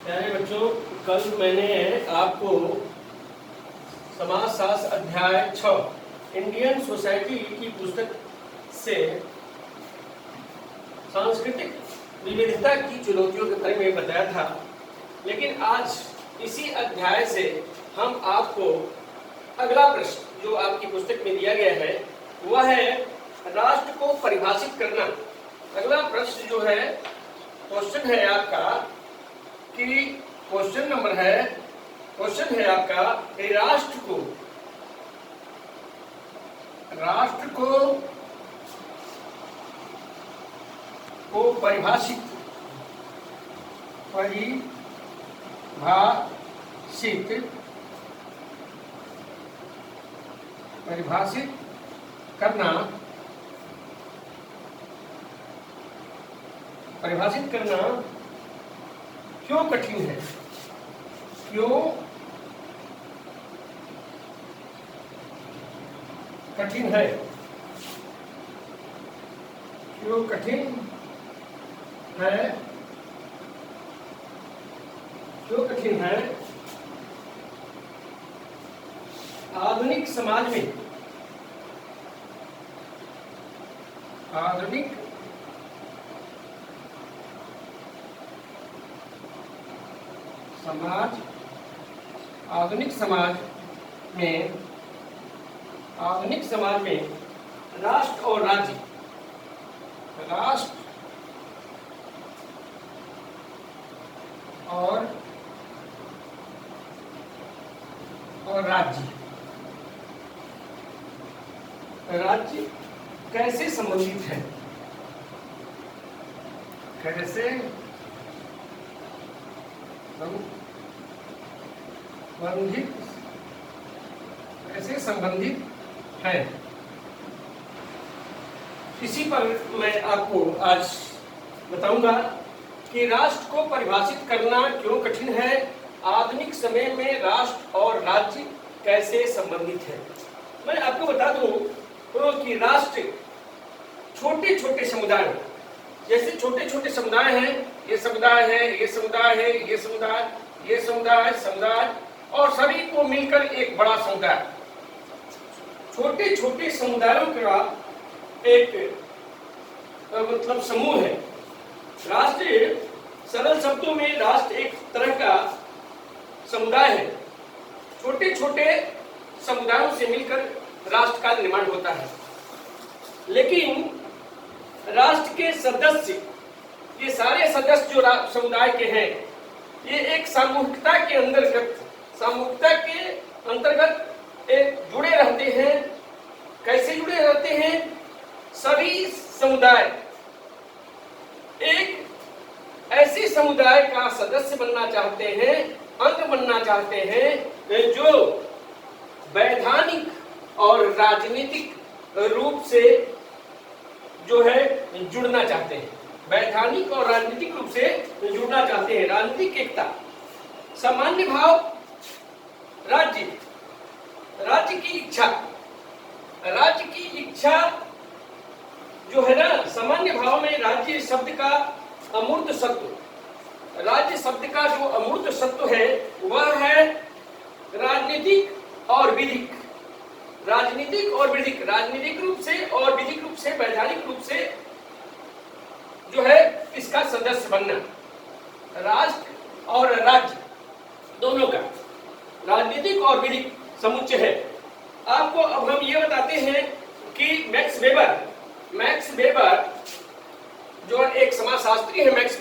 प्यारे बच्चों, कल मैंने आपको समाजशास्त्र अध्याय 6 इंडियन सोसाइटी की पुस्तक से सांस्कृतिक विविधता की चुनौतियों के बारे में बताया था। लेकिन आज इसी अध्याय से हम आपको अगला प्रश्न जो आपकी पुस्तक में दिया गया है वह है राष्ट्र को परिभाषित करना। अगला प्रश्न जो है क्वेश्चन है आपका कि क्वेश्चन है आपका राष्ट्र को परिभाषित करना क्यों कठिन है? क्यों कठिन है? क्यों कठिन है? क्यों कठिन है? आधुनिक समाज में आधुनिक समाज में राष्ट्र और राज्य राज्य कैसे संबंधित है? कैसे संबंधित है? इसी पर मैं आपको आज बताऊंगा कि राष्ट्र को परिभाषित करना क्यों कठिन है, आधुनिक समय में राष्ट्र और राज्य कैसे संबंधित है। मैं आपको बता दूं कि राष्ट्र छोटे छोटे समुदाय, जैसे छोटे छोटे समुदाय हैं, ये समुदाय है, ये समुदाय है, ये समुदाय, ये समुदाय और सभी को मिलकर एक बड़ा समुदाय, छोटे छोटे समुदायों का एक मतलब समूह है। राष्ट्र सरल शब्दों में राष्ट्र एक तरह का समुदाय है। छोटे छोटे समुदायों से मिलकर राष्ट्र का निर्माण होता है। लेकिन राष्ट्र के सदस्य, ये सारे सदस्य जो समुदाय के हैं, ये एक सामूहिकता के अंतर्गत एक जुड़े रहते हैं। कैसे जुड़े रहते हैं? सभी समुदाय एक ऐसे समुदाय का सदस्य बनना चाहते हैं, अंग बनना चाहते हैं, जो वैधानिक और राजनीतिक रूप से जो है जुड़ना चाहते हैं। वैधानिक और राजनीतिक रूप से जुड़ना चाहते हैं। राजनीतिक एकता, सामान्य भाव, राज्य की इच्छा जो है ना, सामान्य भाव में राज्य शब्द का अमूर्त सत्व, राज्य शब्द का जो अमूर्त सत्व है वह है राजनीतिक और विधिक राजनीतिक रूप से और विधिक रूप से, वैधानिक रूप से जो है इसका सदस्य बनना। राष्ट्र और राज्य दोनों का राजनीतिक और विधिक समुच्चय है। आपको अब हम ये बताते हैं कि मैक्स वेबर जो एक समाजशास्त्री है, मैक्स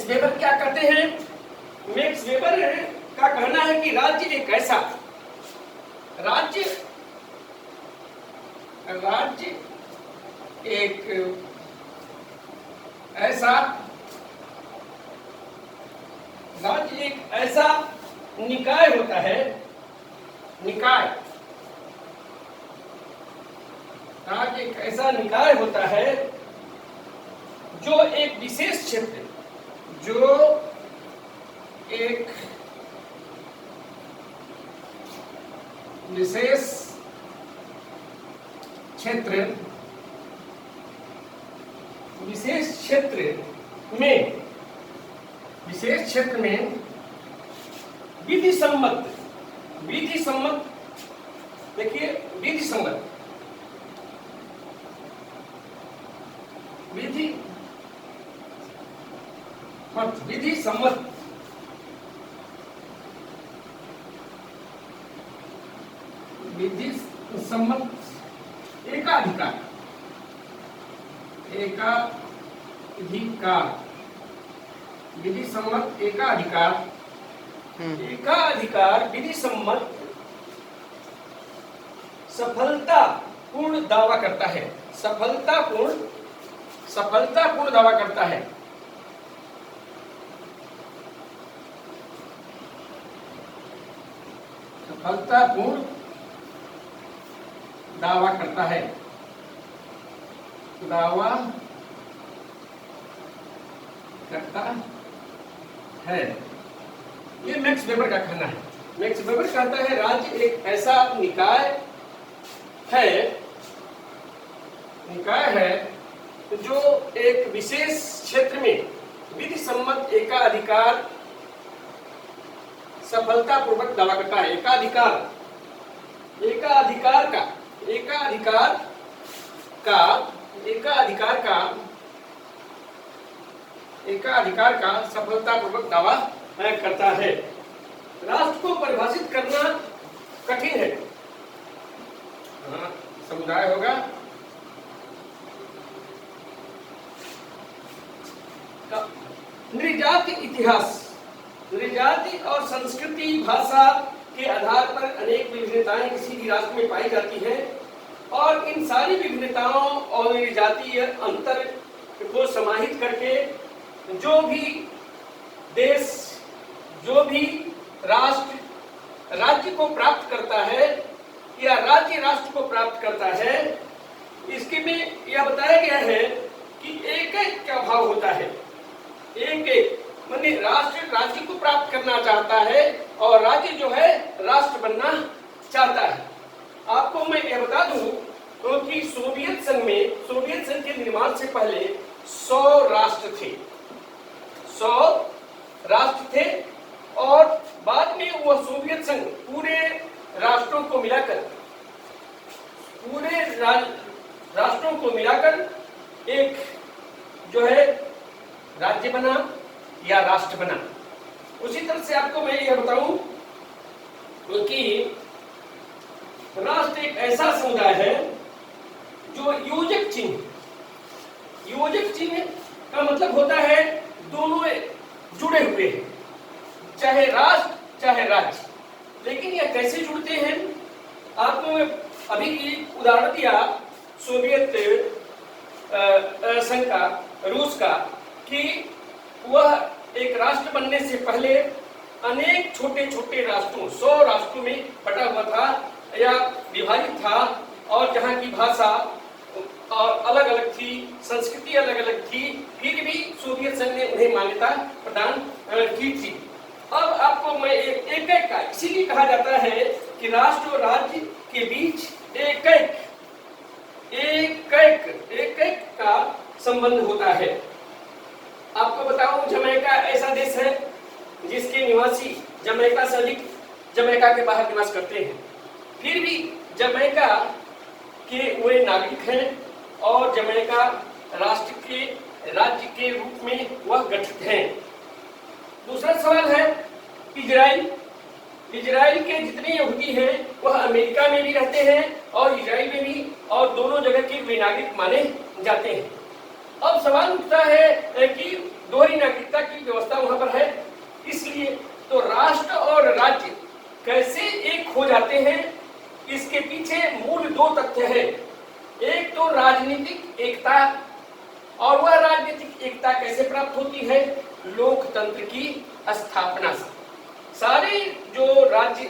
वेबर क्या कहते हैं? मैक्स वेबर का कहना है कि राज्य एक ऐसा निकाय होता है। राज्य एक ऐसा निकाय होता है जो एक विशेष क्षेत्र, विशेष क्षेत्र विशेष क्षेत्र में विधि सम्मत, देखिए विधि सम्मत, एकाधिकार विधि सम्मत एकाधिकार विधि सम्मत सफलतापूर्ण दावा करता है, सफलतापूर्ण दावा करता है। सफलतापूर्ण दावा करता है, ये मैक्स वेबर का कहना है। मैक्स वेबर कहता है राज्य एक ऐसा निकाय है जो एक विशेष क्षेत्र में विधि सम्मत एकाधिकार सफलतापूर्वक दावा करता है। एकाधिकार का सफलतापूर्वक दावा करता है। राष्ट्र को परिभाषित करना कठिन है। समुदाय होगा नृजाति इतिहास, नृजाति और संस्कृति भाषा के आधार पर अनेक विभिन्नताएं किसी भी राष्ट्र में पाई जाती हैं और इन सारी विभिन्नताओं और नृजातीय अंतर को समाहित करके जो भी देश, जो भी राष्ट्र राज्य को प्राप्त करता है या राज्य राष्ट्र को प्राप्त करता है, इसके में यह बताया गया है कि एक का भाव होता है। एक माने राष्ट्र राज्य को प्राप्त करना चाहता है और राज्य जो है राष्ट्र बनना चाहता है। आपको मैं यह बता दूं क्योंकि सोवियत संघ के निर्माण से पहले 100 राष्ट्र थे और बाद में वह सोवियत संघ पूरे राष्ट्रों को मिलाकर एक जो है राज्य बना या राष्ट्र बना। उसी तरह से आपको मैं यह बताऊं कि राष्ट्र एक ऐसा समुदाय है जो योजक चिन्ह का मतलब होता है दोनों जुड़े हुए हैं, चाहे राष्ट्र चाहे राज्य। लेकिन यह कैसे जुड़ते हैं? आपको अभी एक उदाहरण दिया सोवियत संघ का, रूस का, कि वह एक राष्ट्र बनने से पहले अनेक छोटे छोटे राष्ट्रों 100 राष्ट्रों में बटा हुआ था या विभाजित था और जहाँ की भाषा और अलग अलग थी, संस्कृति अलग अलग थी, फिर भी सोवियत संघ ने उन्हें मान्यता प्रदान की थी। अब आपको मैं एक का इसीलिए कहा जाता है कि राष्ट्र और राज्य के बीच एक का संबंध होता है। आपको बताऊं जमैका ऐसा देश है जिसके निवासी जमैका से अधिक जमैका के बाहर निवास करते हैं, फिर भी जमैका के वे नागरिक हैं और जमैका राष्ट्र के राज्य के रूप में वह गठित हैं। दूसरा सवाल है इजराइल के जितने यहूदी हैं वह अमेरिका में भी रहते हैं और इजराइल में भी, और दोनों जगह के वे नागरिक माने जाते हैं। अब सवाल उठता है कि दोहरी नागरिकता की व्यवस्था वहां पर है, इसलिए तो राष्ट्र और राज्य कैसे एक हो जाते हैं, इसके पीछे मूल 2 तथ्य हैं। एक तो राजनीतिक एकता, और वह राजनीतिक एकता कैसे प्राप्त होती है? लोकतंत्र की स्थापना से। सारे जो राज्य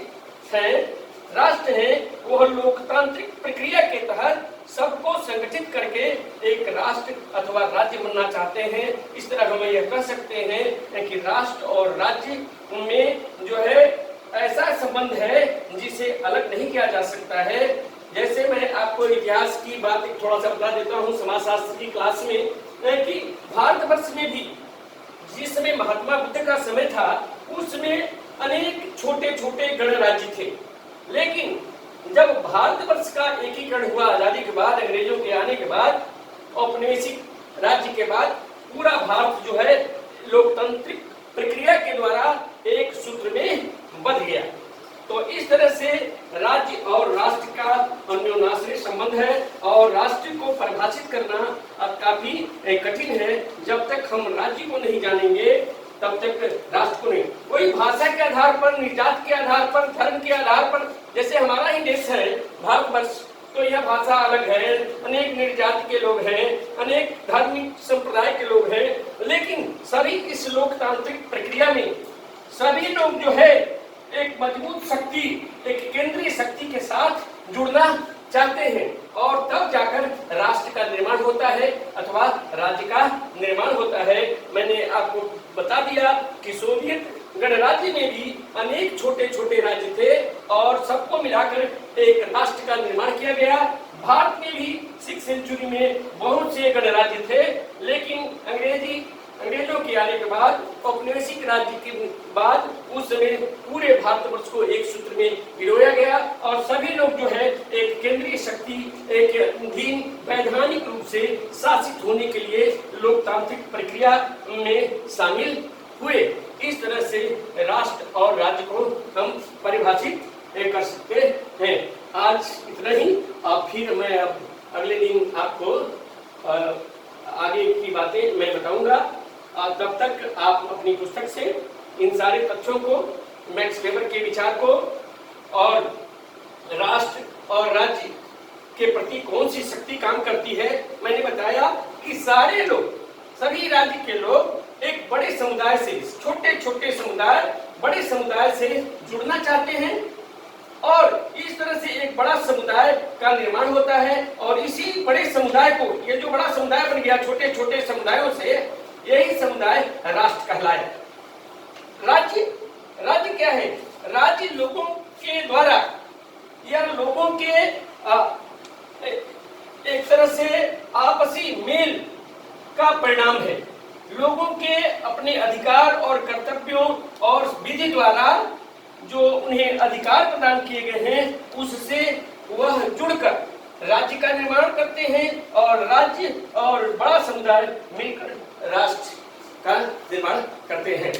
हैं, राष्ट्र हैं, वह लोकतांत्रिक प्रक्रिया के तहत सबको संगठित करके एक राष्ट्र अथवा राज्य बनना चाहते हैं। इस तरह हम यह कह सकते हैं कि राष्ट्र और राज्य में जो है ऐसा संबंध है जिसे अलग नहीं किया जा सकता है। जैसे मैं आपको इतिहास की बात थोड़ा सा बता देता हूँ समाजशास्त्र की क्लास में, कि भारतवर्ष में भी जिस समय महात्मा बुद्ध का समय था उस समय अनेक छोटे छोटे गणराज्य थे। लेकिन जब भारतवर्ष का एकीकरण हुआ आजादी के बाद, अंग्रेजों के आने के बाद, औपनिवेशिक राज्य के बाद, पूरा भारत जो है लोकतांत्रिक प्रक्रिया के द्वारा एक सूत्र में बंध गया। तो इस तरह से राज्य और राष्ट्र का अन्योन्याश्रय संबंध है और राष्ट्र को परिभाषित करना अब काफी कठिन है। जब तक हम राज्य को नहीं जानेंगे तब तक राष्ट्र को नहीं। कोई भाषा के आधार पर, निजात के आधार पर, धर्म के आधार पर, जैसे हमारा ही देश है भारतवर्ष, तो यह भाषा अलग है, अनेक निर्जाति के लोग हैं, अनेक धार्मिक संप्रदाय के लोग हैं, लेकिन सभी इस लोकतांत्रिक प्रक्रिया में सभी लोग जो है एक मजबूत शक्ति, एक केंद्रीय शक्ति के साथ जुड़ना चाहते हैं और तब जाकर राष्ट्र का निर्माण होता है अथवा राज्य का निर्माण होता है। मैंने आपको बता दिया कि सोवियत गणराज्य में भी अनेक छोटे छोटे राज्य थे और सबको मिलाकर एक राष्ट्र का निर्माण किया गया। भारत में भी 6वीं सेंचुरी में बहुत से गणराज्य थे, लेकिन अंग्रेजों के आने के बाद, औपनिवेशिक राज्य के बाद, उस समय पूरे भारतवर्ष को एक सूत्र में पिरोया गया और सभी लोग जो है एक केंद्रीय शक्ति, एक अधीन वैधानिक रूप से शासित होने के लिए लोकतांत्रिक प्रक्रिया में शामिल हुए। इस तरह से राष्ट्र और राज्य को हम परिभाषित कर सकते हैं। आज इतना ही। अब फिर मैं अब अगले दिन आपको आगे की बातें मैं बताऊंगा। तब तक आप अपनी पुस्तक से इन सारे तथ्यों को, मैक्स वेबर के विचार को और राष्ट्र और राज्य के प्रति कौन सी शक्ति काम करती है, मैंने बताया कि सारे लोग, सभी राज्य के लोग एक बड़े समुदाय से, छोटे छोटे समुदाय बड़े समुदाय से जुड़ना चाहते हैं और इस तरह से एक बड़ा समुदाय का निर्माण होता है और इसी बड़े समुदाय को, ये जो बड़ा समुदाय बन गया छोटे छोटे समुदायों से, यही समुदाय राष्ट्र कहलाए। राज्य क्या है? राज्य लोगों के द्वारा या लोगों के एक तरह से आपसी मेल का परिणाम है। लोगों के अपने अधिकार और कर्तव्यों और विधि द्वारा जो उन्हें अधिकार प्रदान किए गए हैं उससे वह जुड़कर राज्य का निर्माण करते हैं और राज्य और बड़ा समुदाय मिलकर राष्ट्र का निर्माण करते हैं।